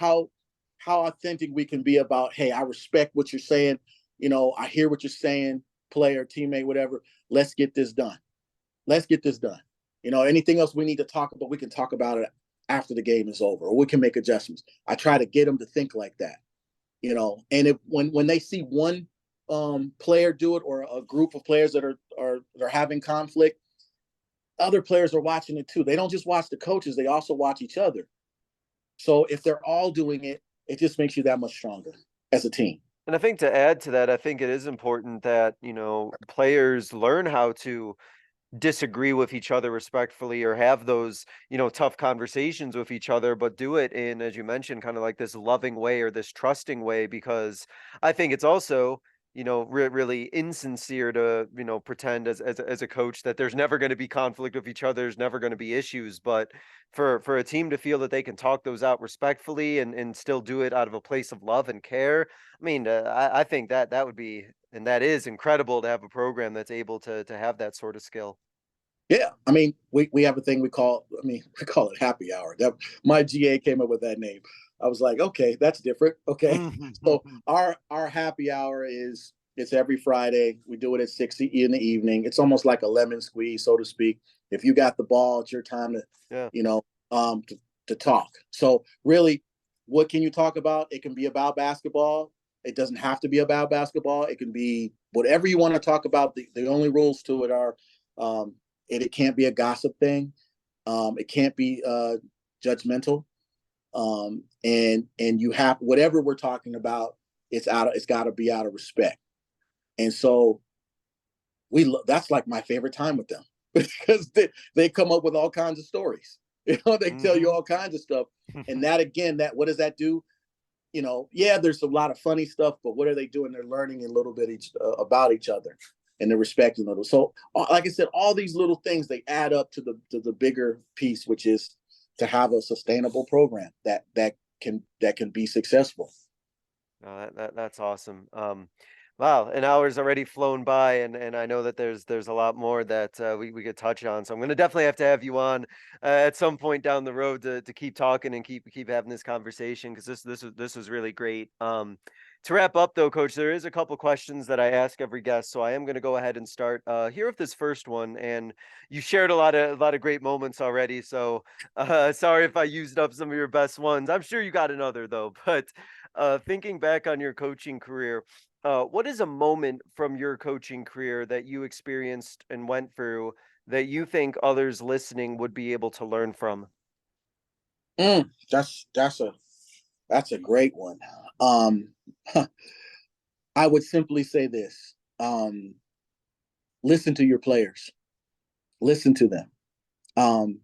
authentic we can be about, hey, I respect what you're saying, I hear what you're saying, player, teammate, whatever. Let's get this done. Anything else we need to talk about, we can talk about it after the game is over, or we can make adjustments. I try to get them to think like that, and if when they see one player do it, or a group of players that are having conflict, other players are watching it too. They don't just watch the coaches, they also watch each other. So if they're all doing it, it just makes you that much stronger as a team. And I think to add to that, I think it is important that, players learn how to disagree with each other respectfully or have those, tough conversations with each other, but do it in, as you mentioned, kind of like this loving way or this trusting way, because I think it's also, really insincere to, pretend as a coach that there's never going to be conflict with each other, there's never going to be issues. But for a team to feel that they can talk those out respectfully and still do it out of a place of love and care, I mean, I think that would be, and that is incredible to have a program that's able to have that sort of skill. Yeah, I mean, we have a thing we call it happy hour. My GA came up with that name. I was like, okay, that's different. Okay, so our happy hour it's every Friday. We do it at 6 in the evening. It's almost like a lemon squeeze, so to speak. If you got the ball, it's your time to, Yeah. to talk. So really, what can you talk about? It can be about basketball. It doesn't have to be about basketball. It can be whatever you want to talk about. The only rules to it are, it can't be a gossip thing. It can't be judgmental. And you have whatever we're talking about. It's got to be out of respect. And so that's like my favorite time with them because they come up with all kinds of stories. They tell you all kinds of stuff. And that again, what does that do? Yeah, there's a lot of funny stuff, but what are they doing? They're learning a little bit about each other, and they're respecting others. So, like I said, all these little things, they add up to the bigger piece, which is to have a sustainable program that can be successful. No, that's awesome. Wow, an hour's already flown by, and I know that there's a lot more that we could touch on. So I'm gonna definitely have to have you on at some point down the road to keep talking and keep having this conversation, because this was really great. To wrap up though, Coach, there is a couple questions that I ask every guest, so I am gonna go ahead and start here with this first one. And you shared a lot of great moments already, so sorry if I used up some of your best ones. I'm sure you got another though, but thinking back on your coaching career, what is a moment from your coaching career that you experienced and went through that you think others listening would be able to learn from? That's a great one. Um, I would simply say this: listen to your players, listen to them.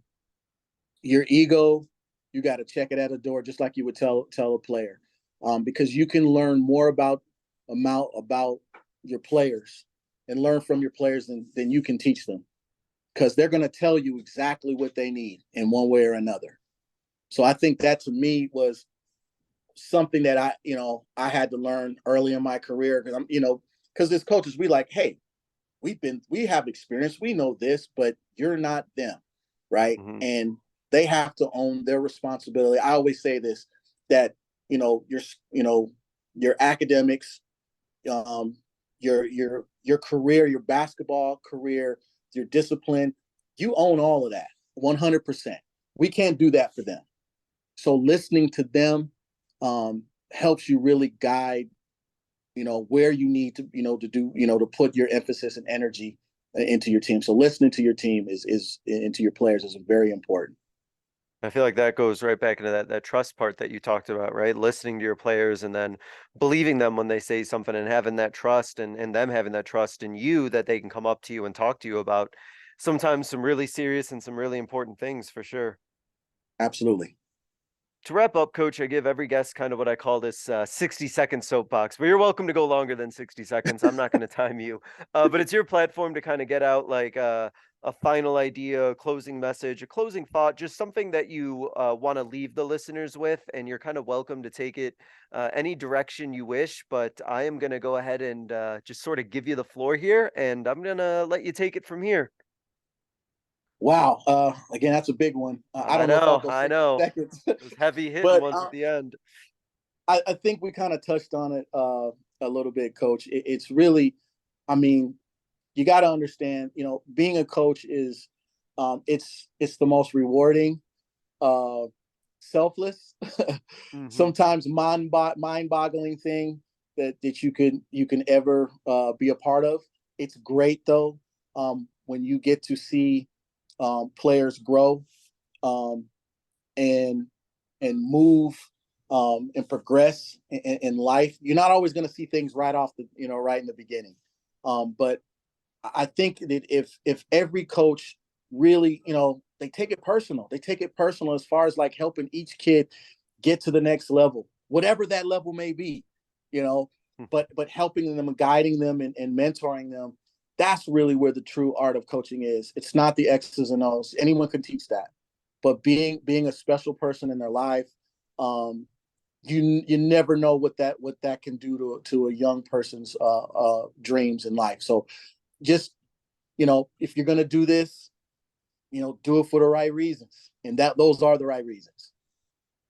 Your ego, you got to check it at a door, just like you would tell a player, because you can learn more about your players and learn from your players than you can teach them, because they're going to tell you exactly what they need in one way or another. So I think that to me was something that I had to learn early in my career, because because as coaches, we like, hey, we have experience, we know this, but you're not them, right? Mm-hmm. And they have to own their responsibility. I always say this, that your academics, um, your career, your basketball career, your discipline, you own all of that 100%. We can't do that for them. So listening to them helps you really guide, where you need to, to do, to put your emphasis and energy into your team. So listening to your team is into your players is very important. I feel like that goes right back into that trust part that you talked about, right? Listening to your players and then believing them when they say something, and having that trust, and them having that trust in you that they can come up to you and talk to you about sometimes some really serious and some really important things, for sure. Absolutely. To wrap up, Coach, I give every guest kind of what I call this 60-second soapbox, but you're welcome to go longer than 60 seconds. I'm not going to time you. But it's your platform to kind of get out like a final idea, a closing message, a closing thought, just something that you want to leave the listeners with. And you're kind of welcome to take it any direction you wish. But I am going to go ahead and just sort of give you the floor here, and I'm going to let you take it from here. Wow. Again, that's a big one. I don't know if I'll go I 60 know. seconds, Those heavy hitting but ones at the end. I think we kind of touched on it a little bit, Coach. It's really, I mean, you got to understand, being a coach is, it's the most rewarding, uh, selfless, Mm-hmm. sometimes mind-boggling thing that you can ever be a part of. It's great though, when you get to see players grow, um, and move, and progress in life. You're not always going to see things right in the beginning, but I think that if every coach really, they take it personal. They take it personal as far as like helping each kid get to the next level, whatever that level may be, you know, but helping them and guiding them and mentoring them. That's really where the true art of coaching is. It's not the X's and O's. Anyone can teach that, but being a special person in their life, you never know what that can do to a young person's dreams in life. So just, if you're going to do this, do it for the right reasons, and those are the right reasons.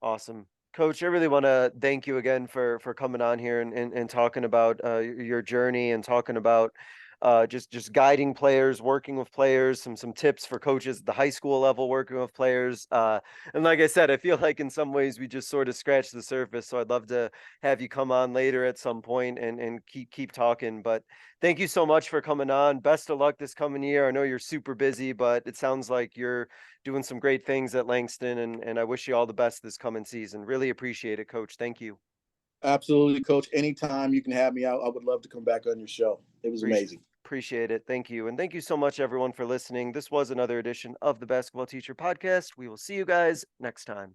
Awesome. Coach, I really want to thank you again for coming on here and talking about your journey, and talking about just guiding players, working with players, some tips for coaches at the high school level working with players. And like I said, I feel like in some ways we just sort of scratched the surface. So I'd love to have you come on later at some point and keep talking. But thank you so much for coming on. Best of luck this coming year. I know you're super busy, but it sounds like you're doing some great things at Langston, and I wish you all the best this coming season. Really appreciate it, Coach. Thank you. Absolutely, Coach. Anytime you can have me out, I would love to come back on your show. It was amazing. Appreciate it. Thank you. And thank you so much, everyone, for listening. This was another edition of the Basketball Teacher Podcast. We will see you guys next time.